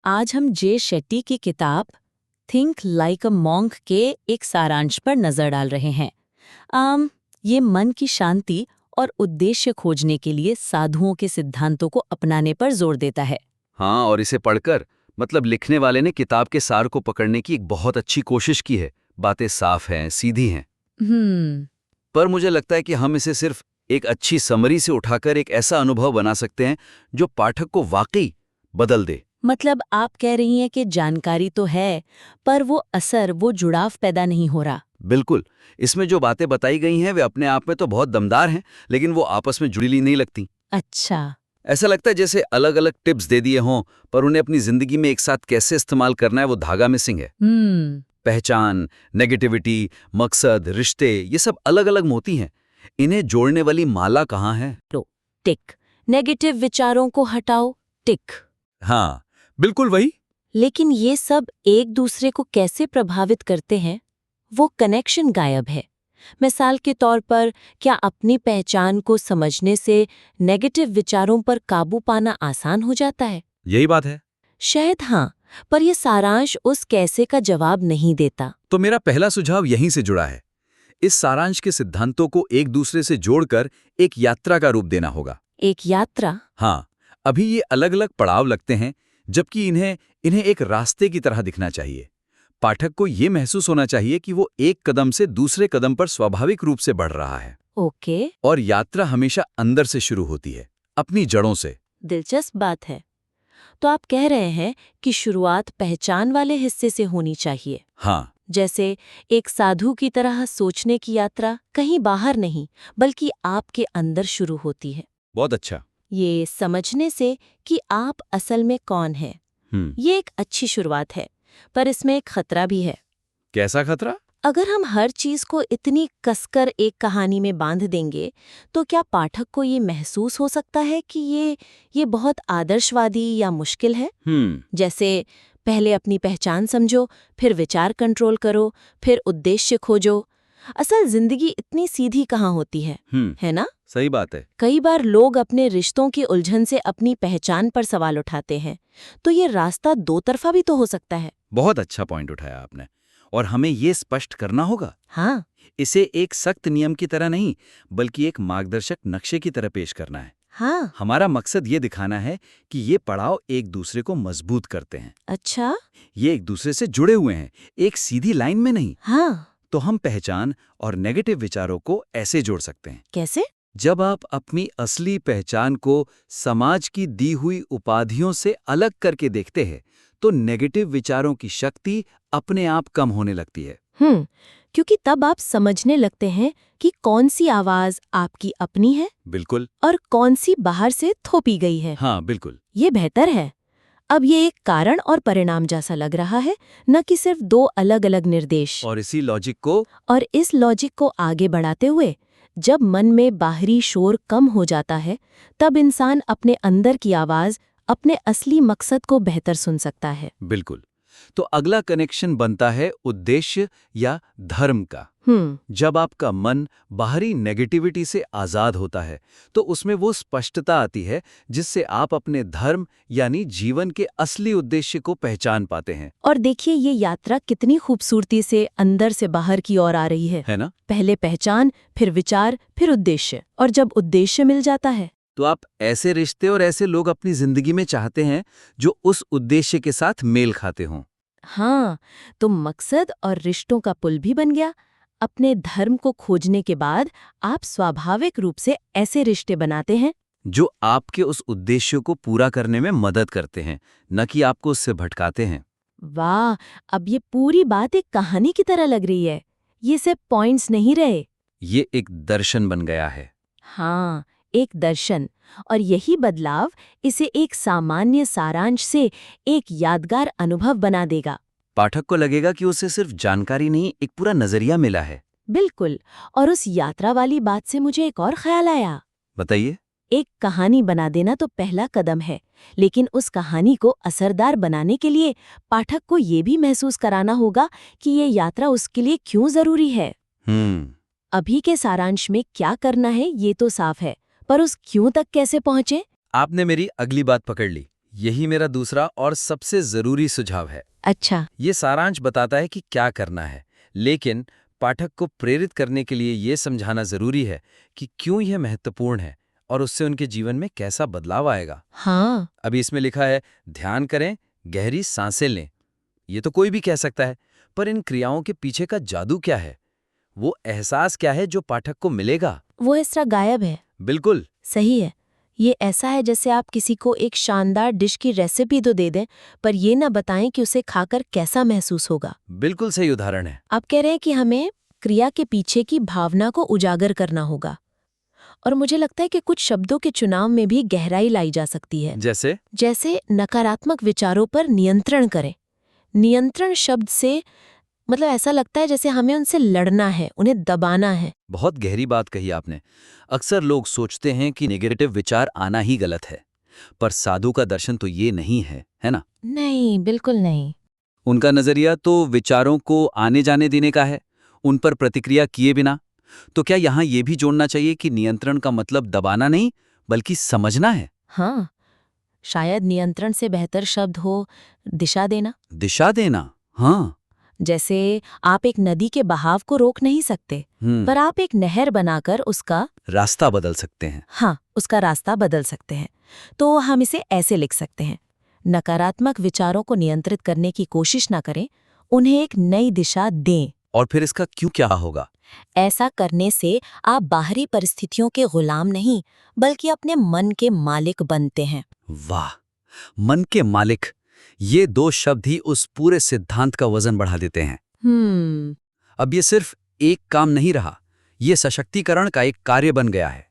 आज हम जे शेट्टी की किताब थिंक लाइक अ मॉन्क के एक सारांश पर नजर डाल रहे हैं। ये मन की शांति और उद्देश्य खोजने के लिए साधुओं के सिद्धांतों को अपनाने पर जोर देता है। हाँ, और इसे पढ़कर मतलब लिखने वाले ने किताब के सार को पकड़ने की एक बहुत अच्छी कोशिश की है। बातें साफ हैं, सीधी हैं। हम्म पर मुझे लगता है कि हम इसे सिर्फ एक अच्छी समरी से उठाकर एक ऐसा अनुभव बना सकते हैं जो पाठक को वाकई बदल दे। मतलब आप कह रही हैं कि जानकारी तो है, पर वो जुड़ाव पैदा नहीं हो रहा। बिल्कुल। इसमें जो बातें बताई गई हैं वे अपने आप में तो बहुत दमदार हैं, लेकिन वो आपस में जुड़ी नहीं लगती। अच्छा। ऐसा लगता है जैसे अलग अलग टिप्स दे दिए हों, पर उन्हें अपनी जिंदगी में एक साथ कैसे इस्तेमाल करना है वो धागा मिसिंग है। पहचान, नेगेटिविटी, मकसद, रिश्ते, ये सब अलग अलग मोती हैं। इन्हें जोड़ने वाली माला कहाँ है? लो, टिक। नेगेटिव विचारों को हटाओ, टिक। हाँ, बिल्कुल वही। लेकिन ये सब एक दूसरे को कैसे प्रभावित करते हैं, वो कनेक्शन गायब है। मिसाल के तौर पर, क्या अपनी पहचान को समझने से नेगेटिव विचारों पर काबू पाना आसान हो जाता है? यही बात है। शायद हाँ, पर यह सारांश उस कैसे का जवाब नहीं देता। तो मेरा पहला सुझाव यहीं से जुड़ा है। इस सारांश के सिद्धांतों को एक दूसरे से जोड़कर एक यात्रा का रूप देना होगा। एक यात्रा? हाँ, अभी ये अलग अलग पड़ाव लगते हैं, जबकि इन्हें एक रास्ते की तरह दिखना चाहिए। पाठक को ये महसूस होना चाहिए कि वो एक कदम से दूसरे कदम पर स्वाभाविक रूप से बढ़ रहा है। ओके। और यात्रा हमेशा अंदर से शुरू होती है, अपनी जड़ों से। दिलचस्प बात है। तो आप कह रहे हैं कि शुरुआत पहचान वाले हिस्से से होनी चाहिए। हाँ, जैसे एक साधु की तरह सोचने की यात्रा कहीं बाहर नहीं, बल्कि आपके अंदर शुरू होती है। बहुत अच्छा। ये समझने से कि आप असल में कौन हैं, ये एक अच्छी शुरुआत है, पर इसमें एक खतरा भी है। कैसा खतरा? अगर हम हर चीज को इतनी कसकर एक कहानी में बांध देंगे, तो क्या पाठक को ये महसूस हो सकता है कि ये बहुत आदर्शवादी या मुश्किल है? जैसे पहले अपनी पहचान समझो, फिर विचार कंट्रोल करो, फिर उद्देश्य खोजो। असल जिंदगी इतनी सीधी कहाँ होती है ना? सही बात है। कई बार लोग अपने रिश्तों की उलझन से अपनी पहचान पर सवाल उठाते हैं, तो ये रास्ता दो तरफा भी तो हो सकता है। बहुत अच्छा पॉइंट उठाया आपने। और हमें ये स्पष्ट करना होगा। हाँ। इसे एक सख्त नियम की तरह नहीं, बल्कि एक मार्गदर्शक नक्शे की तरह पेश करना है। हाँ। हमारा मकसद ये दिखाना है कि ये पड़ाव एक दूसरे को मजबूत करते हैं। अच्छा। ये एक दूसरे से जुड़े हुए हैं, एक सीधी लाइन में नहीं। हाँ। तो हम पहचान और नेगेटिव विचारों को ऐसे जोड़ सकते हैं। कैसे? जब आप अपनी असली पहचान को समाज की दी हुई उपाधियों से अलग करके देखते हैं, तो नेगेटिव विचारों की शक्ति अपने आप कम होने लगती है। क्योंकि तब आप समझने लगते हैं कि कौन सी आवाज आपकी अपनी है। बिल्कुल। और कौन सी बाहर से थोपी गई है। हाँ, बिल्कुल। ये बेहतर है। अब ये एक कारण और परिणाम जैसा लग रहा है, न कि सिर्फ दो अलग अलग निर्देश। और इस लॉजिक को आगे बढ़ाते हुए, जब मन में बाहरी शोर कम हो जाता है, तब इंसान अपने अंदर की आवाज, अपने असली मकसद को बेहतर सुन सकता है। बिल्कुल। तो अगला कनेक्शन बनता है उद्देश्य या धर्म का। जब आपका मन बाहरी नेगेटिविटी से आजाद होता है, तो उसमें वो स्पष्टता आती है जिससे आप अपने धर्म यानी जीवन के असली उद्देश्य को पहचान पाते हैं। और देखिए ये यात्रा कितनी खूबसूरती से अंदर से बाहर की ओर आ रही है ना? पहले पहचान, फिर विचार, फिर उद्देश्य। और जब उद्देश्य मिल जाता है, तो आप ऐसे रिश्ते और ऐसे लोग अपनी जिंदगी में चाहते हैं जो उस उद्देश्य के साथ मेल खाते हों। हाँ, तो मकसद और रिश्तों का पुल भी बन गया। अपने धर्म को खोजने के बाद आप स्वाभाविक रूप से ऐसे रिश्ते बनाते हैं जो आपके उस उद्देश्य को पूरा करने में मदद करते हैं, न कि आपको उससे भटकाते हैं। वाह, अब ये पूरी बात एक कहानी की तरह लग रही है। ये सिर्फ पॉइंट्स नहीं रहे, ये एक दर्शन बन गया है। हाँ, एक दर्शन। और यही बदलाव इसे एक सामान्य सारांश से एक यादगार अनुभव बना देगा। पाठक को लगेगा कि उसे सिर्फ जानकारी नहीं, एक पूरा नजरिया मिला है। बिल्कुल। और उस यात्रा वाली बात से मुझे एक और ख्याल आया। बताइए। एक कहानी बना देना तो पहला कदम है, लेकिन उस कहानी को असरदार बनाने के लिए पाठक को ये भी महसूस कराना होगा कि ये यात्रा उसके लिए क्यों जरूरी है। अभी के सारांश में क्या करना है ये तो साफ है, पर उस क्यों तक कैसे पहुंचे? आपने मेरी अगली बात पकड़ ली। यही मेरा दूसरा और सबसे जरूरी सुझाव है। अच्छा। ये सारांश बताता है कि क्या करना है, लेकिन पाठक को प्रेरित करने के लिए ये समझाना जरूरी है कि क्यों यह महत्वपूर्ण है और उससे उनके जीवन में कैसा बदलाव आएगा। हाँ। अभी इसमें लिखा है, ध्यान करें, गहरी सांसें लें। ये तो कोई भी कह सकता है, पर इन क्रियाओं के पीछे का जादू क्या है? वो एहसास क्या है जो पाठक को मिलेगा? वो इस तरह गायब है। बिल्कुल सही है। ये ऐसा है जैसे आप किसी को एक शानदार डिश की रेसिपी तो दे दें, पर ये ना बताएं कि उसे खाकर कैसा महसूस होगा। बिल्कुल सही उदाहरण है। आप कह रहे हैं कि हमें क्रिया के पीछे की भावना को उजागर करना होगा। और मुझे लगता है कि कुछ शब्दों के चुनाव में भी गहराई लाई जा सकती है। जैसे नकारात्मक विचारों पर नियंत्रण करें। नियंत्रण शब्द से मतलब ऐसा लगता है जैसे हमें उनसे लड़ना है, उन्हें दबाना है। बहुत गहरी बात कही आपने। अक्सर लोग सोचते हैं कि नेगेटिव विचार आना ही गलत है, पर साधु का दर्शन तो ये नहीं है, है ना? नहीं, बिल्कुल नहीं। उनका नजरिया तो विचारों को आने जाने देने का है, उन पर प्रतिक्रिया किए बिना। तो क्या यहाँ ये भी जोड़ना चाहिए कि नियंत्रण का मतलब दबाना नहीं, बल्कि समझना है? हाँ, शायद नियंत्रण से बेहतर शब्द हो दिशा देना। दिशा देना, हाँ। जैसे आप एक नदी के बहाव को रोक नहीं सकते, पर आप एक नहर बनाकर उसका रास्ता बदल सकते हैं। हाँ, उसका रास्ता बदल सकते हैं। तो हम इसे ऐसे लिख सकते हैं, नकारात्मक विचारों को नियंत्रित करने की कोशिश ना करें, उन्हें एक नई दिशा दें। और फिर इसका क्यों क्या होगा? ऐसा करने से आप बाहरी परिस्थितियों के गुलाम नहीं, बल्कि अपने मन के मालिक बनते हैं। वाह, मन के मालिक, ये दो शब्द ही उस पूरे सिद्धांत का वजन बढ़ा देते हैं। अब ये सिर्फ एक काम नहीं रहा, ये सशक्तिकरण का एक कार्य बन गया है।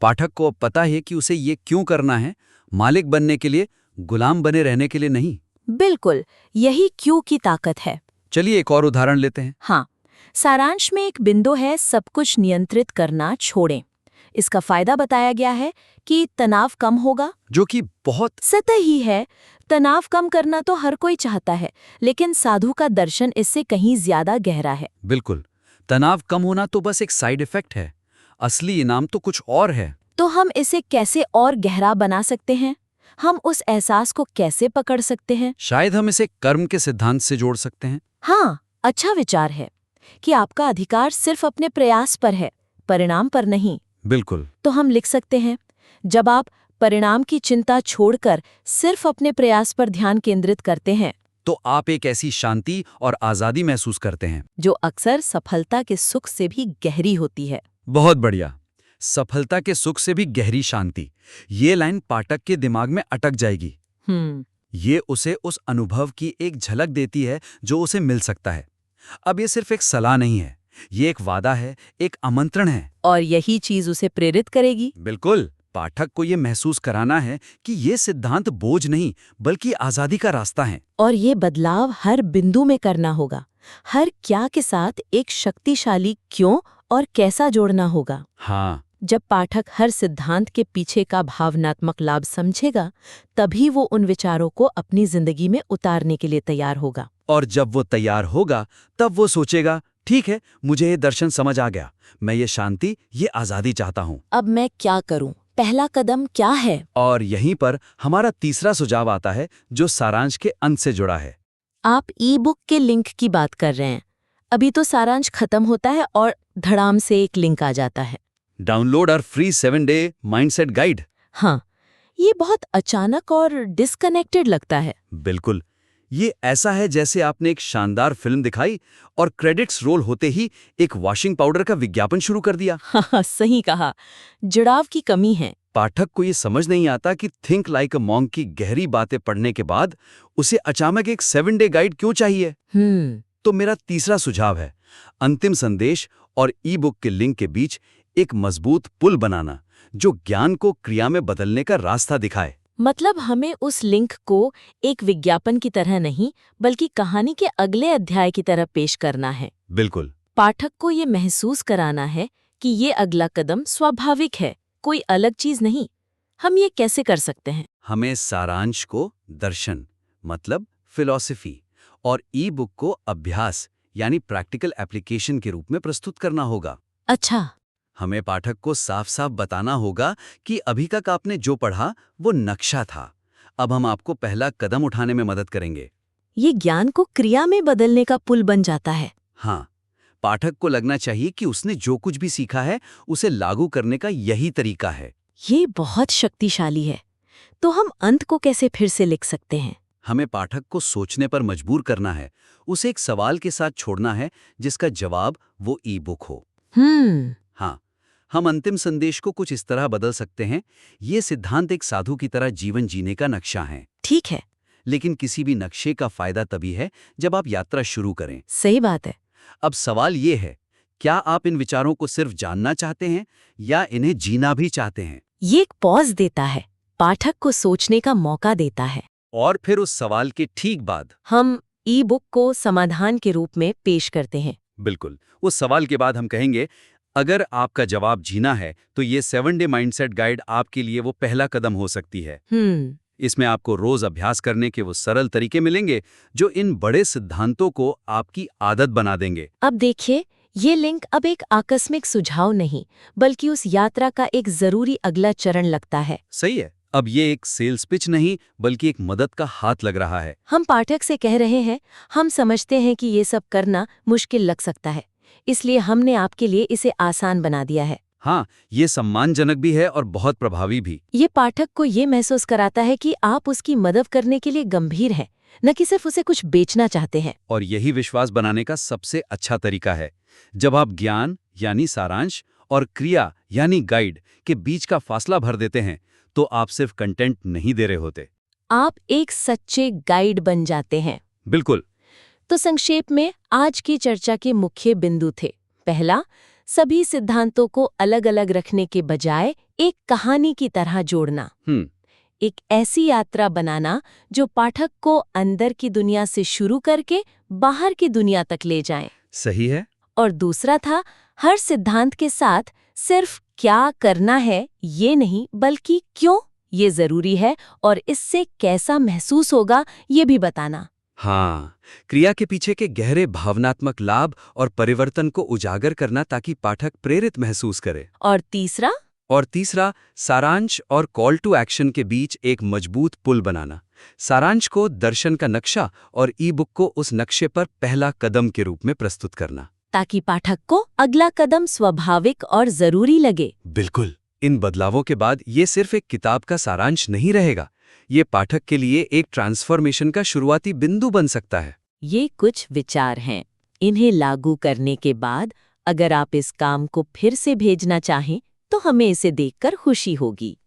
पाठक को अब पता है कि उसे ये क्यों करना है, मालिक बनने के लिए, गुलाम बने रहने के लिए नहीं। बिल्कुल, यही क्यों की ताकत है। चलिए एक और उदाहरण लेते हैं। हाँ, सारांश में एक बिंदु है, सब कुछ नियंत्रित करना छोड़ें। इसका फायदा बताया गया है कि तनाव कम होगा, जो कि बहुत सतही है। तनाव कम करना तो हर कोई चाहता है, लेकिन साधु का दर्शन इससे कहीं ज्यादा गहरा है। बिल्कुल, तनाव कम होना तो बस एक साइड इफेक्ट है, असली इनाम तो कुछ और है। तो हम इसे कैसे और गहरा बना सकते हैं? हम उस एहसास को कैसे पकड़ सकते हैं? शायद हम इसे कर्म के सिद्धांत से जोड़ सकते हैं। हाँ, अच्छा विचार है कि आपका अधिकार सिर्फ अपने प्रयास पर है, परिणाम पर नहीं। बिल्कुल। तो हम लिख सकते हैं, जब आप परिणाम की चिंता छोड़कर सिर्फ अपने प्रयास पर ध्यान केंद्रित करते हैं, तो आप एक ऐसी शांति और आजादी महसूस करते हैं जो अक्सर सफलता के सुख से भी गहरी होती है। बहुत बढ़िया, सफलता के सुख से भी गहरी शांति। ये लाइन पाठक के दिमाग में अटक जाएगी। ये उसे उस अनुभव की एक झलक देती है जो उसे मिल सकता है। अब ये सिर्फ एक सलाह नहीं है, ये एक वादा है, एक आमंत्रण है। और यही चीज उसे प्रेरित करेगी। बिल्कुल, पाठक को ये महसूस कराना है कि ये सिद्धांत बोझ नहीं, बल्कि आजादी का रास्ता है। और ये बदलाव हर बिंदु में करना होगा, हर क्या के साथ एक शक्तिशाली क्यों और कैसा जोड़ना होगा। हाँ, जब पाठक हर सिद्धांत के पीछे का भावनात्मक लाभ समझेगा, तभी वो उन विचारों को अपनी जिंदगी में उतारने के लिए तैयार होगा। और जब वो तैयार होगा, तब वो सोचेगा, ठीक है, मुझे ये दर्शन समझ आ गया, मैं ये शांति, ये आजादी चाहता हूँ। अब मैं क्या करूं? पहला कदम क्या है? और यहीं पर हमारा तीसरा सुझाव आता है, जो सारांश के अंत से जुड़ा है। आप ई बुक के लिंक की बात कर रहे हैं। अभी तो सारांश खत्म होता है और धड़ाम से एक लिंक आ जाता है, डाउनलोड आवर फ्री 7-डे माइंडसेट गाइड। हाँ, ये बहुत अचानक और डिस्कनेक्टेड लगता है। बिल्कुल, ये ऐसा है जैसे आपने एक शानदार फिल्म दिखाई और क्रेडिट्स रोल होते ही एक वॉशिंग पाउडर का विज्ञापन शुरू कर दिया। हाँ, सही कहा, जुड़ाव की कमी है। पाठक को ये समझ नहीं आता कि थिंक लाइक अ मॉन्क की गहरी बातें पढ़ने के बाद उसे अचानक एक 7-डे गाइड क्यों चाहिए। तो मेरा तीसरा सुझाव है, अंतिम संदेश और ई बुक के लिंक के बीच एक मजबूत पुल बनाना, जो ज्ञान को क्रिया में बदलने का रास्ता दिखाए। मतलब हमें उस लिंक को एक विज्ञापन की तरह नहीं, बल्कि कहानी के अगले अध्याय की तरह पेश करना है। बिल्कुल, पाठक को ये महसूस कराना है कि ये अगला कदम स्वाभाविक है, कोई अलग चीज नहीं। हम ये कैसे कर सकते हैं? हमें सारांश को दर्शन मतलब फिलॉसफी और ई बुक को अभ्यास यानी प्रैक्टिकल एप्लीकेशन के रूप में प्रस्तुत करना होगा। अच्छा, हमें पाठक को साफ साफ बताना होगा कि अभी तक आपने जो पढ़ा वो नक्शा था, अब हम आपको पहला कदम उठाने में मदद करेंगे। ये ज्ञान को क्रिया में बदलने का पुल बन जाता है। हाँ, पाठक को लगना चाहिए कि उसने जो कुछ भी सीखा है उसे लागू करने का यही तरीका है। ये बहुत शक्तिशाली है। तो हम अंत को कैसे फिर से लिख सकते हैं? हमें पाठक को सोचने पर मजबूर करना है, उसे एक सवाल के साथ छोड़ना है जिसका जवाब वो ई बुक हो। हाँ, हम अंतिम संदेश को कुछ इस तरह बदल सकते हैं, ये सिद्धांत एक साधु की तरह जीवन जीने का नक्शा है। ठीक है। लेकिन किसी भी नक्शे का फायदा तभी है जब आप यात्रा शुरू करें। सही बात है। अब सवाल ये है, क्या आप इन विचारों को सिर्फ जानना चाहते हैं या इन्हें जीना भी चाहते हैं? ये एक पॉज देता है, पाठक को सोचने का मौका देता है। और फिर उस सवाल के ठीक बाद हम ई बुक को समाधान के रूप में पेश करते हैं। बिल्कुल, उस सवाल के बाद हम कहेंगे, अगर आपका जवाब जीना है तो ये 7 डे माइंडसेट गाइड आपके लिए वो पहला कदम हो सकती है। इसमें आपको रोज अभ्यास करने के वो सरल तरीके मिलेंगे जो इन बड़े सिद्धांतों को आपकी आदत बना देंगे। अब देखिए, ये लिंक अब एक आकस्मिक सुझाव नहीं, बल्कि उस यात्रा का एक जरूरी अगला चरण लगता है। सही है। अब ये एक सेल्स पिच नहीं बल्कि एक मदद का हाथ लग रहा है। हम पाठक से कह रहे हैं, हम समझते हैं कि ये सब करना मुश्किल लग सकता है, इसलिए हमने आपके लिए इसे आसान बना दिया है। हाँ, ये सम्मानजनक भी है और बहुत प्रभावी भी। ये पाठक को ये महसूस कराता है कि आप उसकी मदद करने के लिए गंभीर हैं, न कि सिर्फ उसे कुछ बेचना चाहते हैं। और यही विश्वास बनाने का सबसे अच्छा तरीका है। जब आप ज्ञान यानी सारांश और क्रिया यानी गाइड के बीच का फासला भर देते हैं तो आप सिर्फ कंटेंट नहीं दे रहे होते, आप एक सच्चे गाइड बन जाते हैं। बिल्कुल। तो संक्षेप में आज की चर्चा के मुख्य बिंदु थे। पहला, सभी सिद्धांतों को अलग अलग रखने के बजाय एक कहानी की तरह जोड़ना। एक ऐसी यात्रा बनाना जो पाठक को अंदर की दुनिया से शुरू करके बाहर की दुनिया तक ले जाए। सही है। और दूसरा था, हर सिद्धांत के साथ सिर्फ क्या करना है ये नहीं, बल्कि क्यों ये जरूरी है और इससे कैसा महसूस होगा ये भी बताना। हाँ, क्रिया के पीछे के गहरे भावनात्मक लाभ और परिवर्तन को उजागर करना ताकि पाठक प्रेरित महसूस करे। और तीसरा, सारांश और कॉल टू एक्शन के बीच एक मजबूत पुल बनाना। सारांश को दर्शन का नक्शा और ई बुक को उस नक्शे पर पहला कदम के रूप में प्रस्तुत करना, ताकि पाठक को अगला कदम स्वाभाविक और जरूरी लगे। बिल्कुल। इन बदलावों के बाद ये सिर्फ एक किताब का सारांश नहीं रहेगा, ये पाठक के लिए एक ट्रांसफॉर्मेशन का शुरुआती बिंदु बन सकता है। ये कुछ विचार हैं। इन्हें लागू करने के बाद अगर आप इस काम को फिर से भेजना चाहें तो हमें इसे देखकर खुशी होगी।